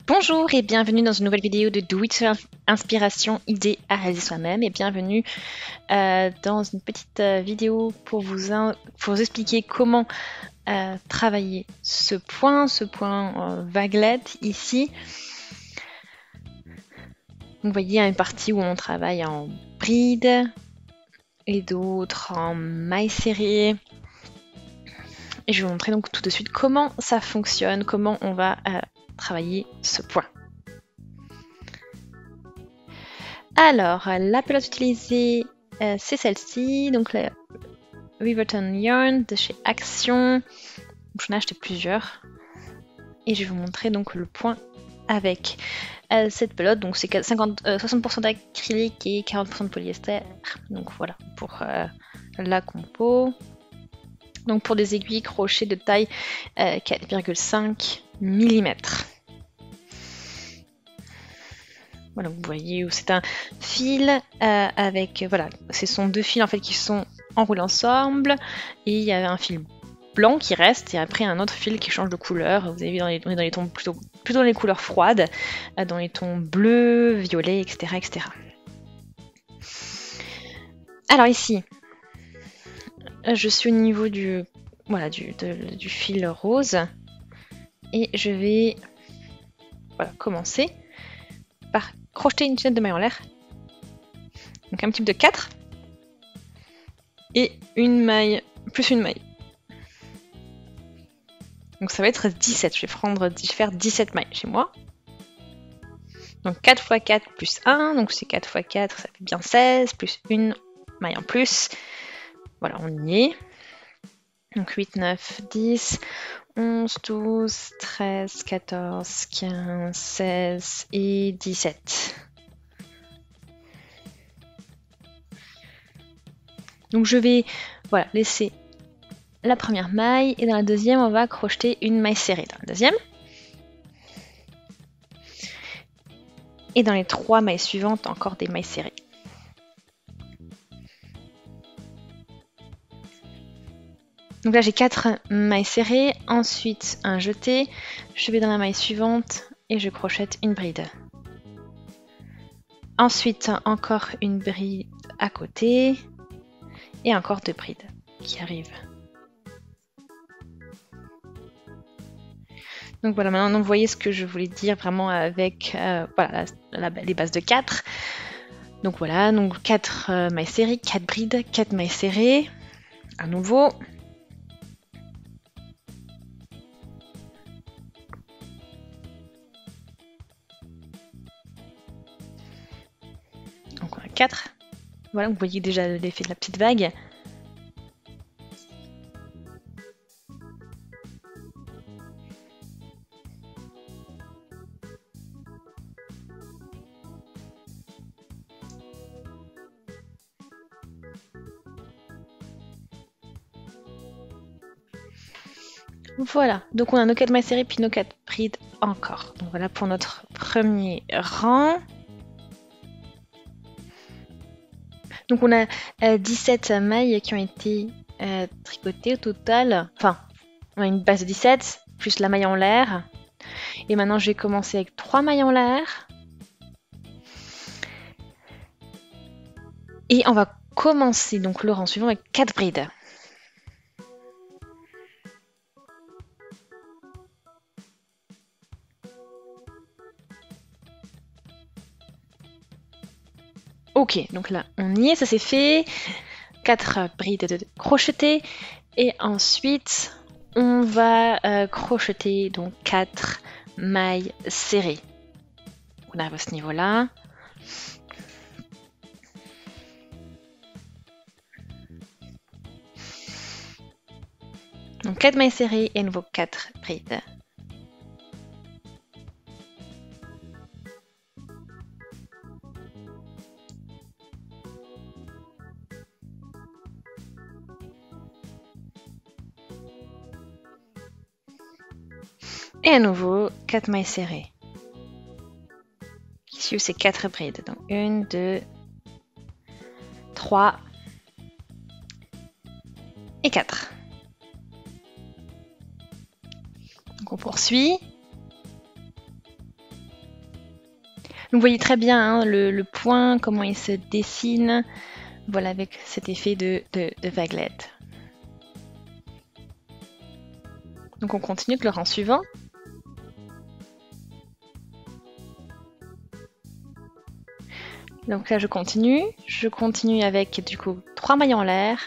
Bonjour et bienvenue dans une nouvelle vidéo de Do It Yourself, inspiration, idée à réaliser soi-même, et bienvenue dans une petite vidéo pour vous expliquer comment travailler ce point vaguelet ici. Donc, vous voyez, il y a une partie où on travaille en bride et d'autres en maille serrée. Et je vais vous montrer donc tout de suite comment ça fonctionne, comment on va travailler ce point. Alors, la pelote utilisée, c'est celle-ci, donc la Riverton Yarn de chez Action. J'en ai acheté plusieurs. Et je vais vous montrer donc le point avec cette pelote. Donc c'est 60% d'acrylique et 40% de polyester. Donc voilà pour la compo. Donc pour des aiguilles crochets de taille 4,5 mm. Voilà, vous voyez, c'est un fil avec, voilà, ce sont deux fils en fait qui sont enroulés ensemble et il y a un fil blanc qui reste et après un autre fil qui change de couleur. Vous avez vu, on est dans les tons plutôt dans les couleurs froides, dans les tons bleus, violets, etc., etc. Alors ici, je suis au niveau du, voilà, du fil rose et je vais commencer par crocheter une chaîne de maille en l'air. Donc un type de 4 et une maille plus une maille. Donc ça va être 17. Je vais faire 17 mailles chez moi. Donc 4 x 4 plus 1, donc c'est 4 x 4, ça fait bien 16, plus une maille en plus. Voilà, on y est. Donc 8, 9, 10, 11, 12, 13, 14, 15, 16 et 17. Donc je vais laisser la première maille et dans la deuxième on va crocheter une maille serrée dans la deuxième. Et dans les 3 mailles suivantes encore des mailles serrées. Donc là j'ai 4 mailles serrées, ensuite un jeté, je vais dans la maille suivante et je crochète une bride. Ensuite encore une bride à côté et encore 2 brides qui arrivent. Donc voilà, maintenant vous voyez ce que je voulais dire vraiment avec les bases de 4. Donc voilà, donc 4 mailles serrées, 4 brides, 4 mailles serrées, à nouveau. Donc on a 4. Voilà, vous voyez déjà l'effet de la petite vague. Voilà, donc on a nos 4 mailles serrées puis nos 4 brides encore. Donc voilà pour notre premier rang. Donc on a 17 mailles qui ont été tricotées au total. Enfin, on a une base de 17 plus la maille en l'air. Et maintenant je vais commencer avec 3 mailles en l'air. Et on va commencer donc le rang suivant avec 4 brides. Ok, donc là on y est, ça c'est fait. 4 brides de crocheté. Et ensuite on va crocheter donc 4 mailles serrées. On arrive à ce niveau-là. Donc 4 mailles serrées et à nouveau 4 brides. Et à nouveau 4 mailles serrées. Qui suivent ces 4 brides. Donc 1, 2, 3 et 4. Donc on poursuit. vous voyez très bien hein, le point, comment il se dessine, voilà, avec cet effet de vaguelette. Donc on continue avec le rang suivant. Donc là je continue avec du coup 3 mailles en l'air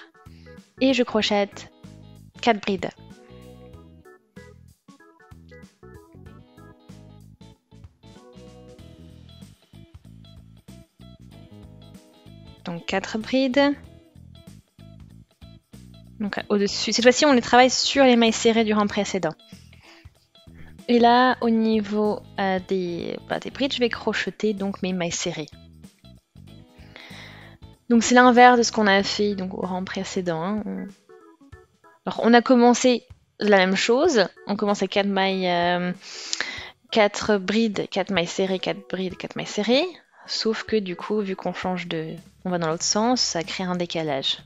et je crochette 4 brides. Donc 4 brides. Donc au-dessus, cette fois-ci on les travaille sur les mailles serrées du rang précédent. Et là au niveau des brides, je vais crocheter donc mes mailles serrées. Donc c'est l'inverse de ce qu'on a fait donc, au rang précédent. Hein. Alors on a commencé la même chose, on commence avec 4 mailles, 4 brides, 4 mailles serrées, 4 brides, 4 mailles serrées. Sauf que du coup, vu qu'on change on va dans l'autre sens, ça crée un décalage.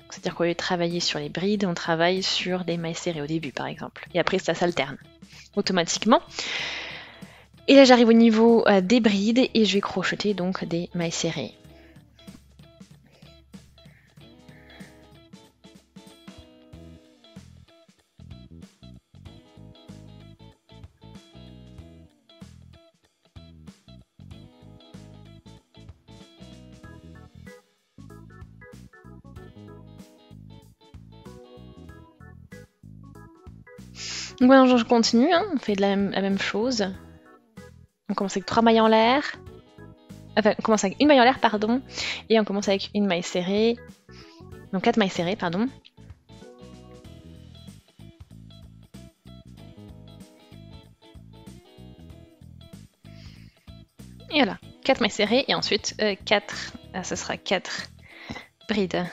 C'est-à-dire qu'au lieu de travailler sur les brides, on travaille sur des mailles serrées au début par exemple. Et après ça s'alterne automatiquement. Et là j'arrive au niveau des brides et je vais crocheter donc des mailles serrées. Donc maintenant je continue, hein, on fait la même chose. On commence avec 3 mailles en l'air. Enfin, on commence avec une maille en l'air, pardon. Et on commence avec une maille serrée. Donc 4 mailles serrées, pardon. Et voilà, 4 mailles serrées. Et ensuite, ce sera 4 brides.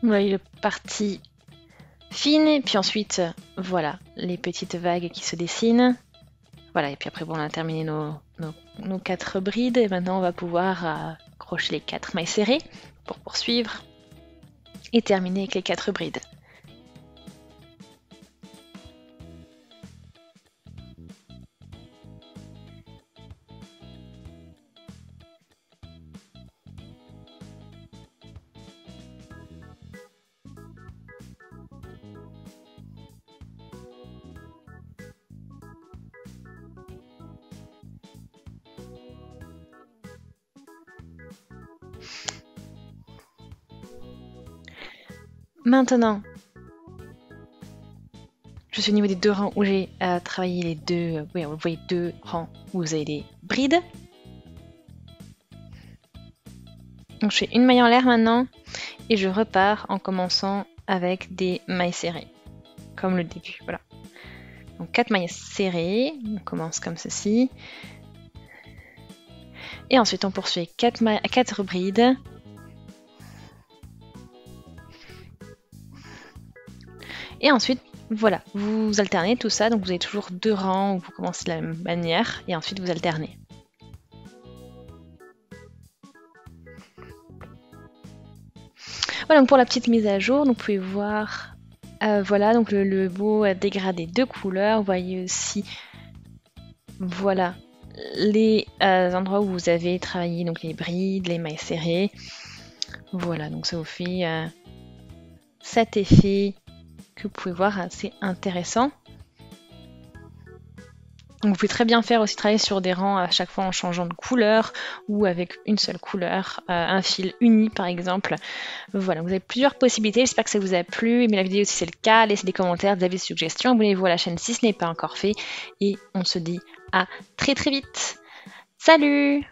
Voilà, il est parti fine, et puis ensuite, voilà, les petites vagues qui se dessinent. Voilà, et puis après, bon, on a terminé nos 4 brides, et maintenant on va pouvoir crocher les 4 mailles serrées pour poursuivre et terminer avec les 4 brides. Maintenant, je suis au niveau des 2 rangs où j'ai travaillé les 2... oui, vous voyez 2 rangs où vous avez des brides. Donc je fais une maille en l'air maintenant et je repars en commençant avec des mailles serrées, comme le début, voilà. Donc 4 mailles serrées, on commence comme ceci. Et ensuite on poursuit 4 brides. Et ensuite, voilà, vous alternez tout ça, donc vous avez toujours 2 rangs où vous commencez de la même manière, et ensuite vous alternez. Voilà, donc pour la petite mise à jour, vous pouvez voir, voilà, donc le beau dégradé de couleurs. Vous voyez aussi, voilà, les endroits où vous avez travaillé, donc les brides, les mailles serrées. Voilà, donc ça vous fait cet effet que vous pouvez voir assez intéressant. Donc vous pouvez très bien faire aussi travailler sur des rangs à chaque fois en changeant de couleur ou avec une seule couleur, un fil uni par exemple. Voilà, vous avez plusieurs possibilités, j'espère que ça vous a plu. Aimez la vidéo si c'est le cas, laissez des commentaires, des avis, des suggestions, abonnez-vous à la chaîne si ce n'est pas encore fait et on se dit à très vite. Salut!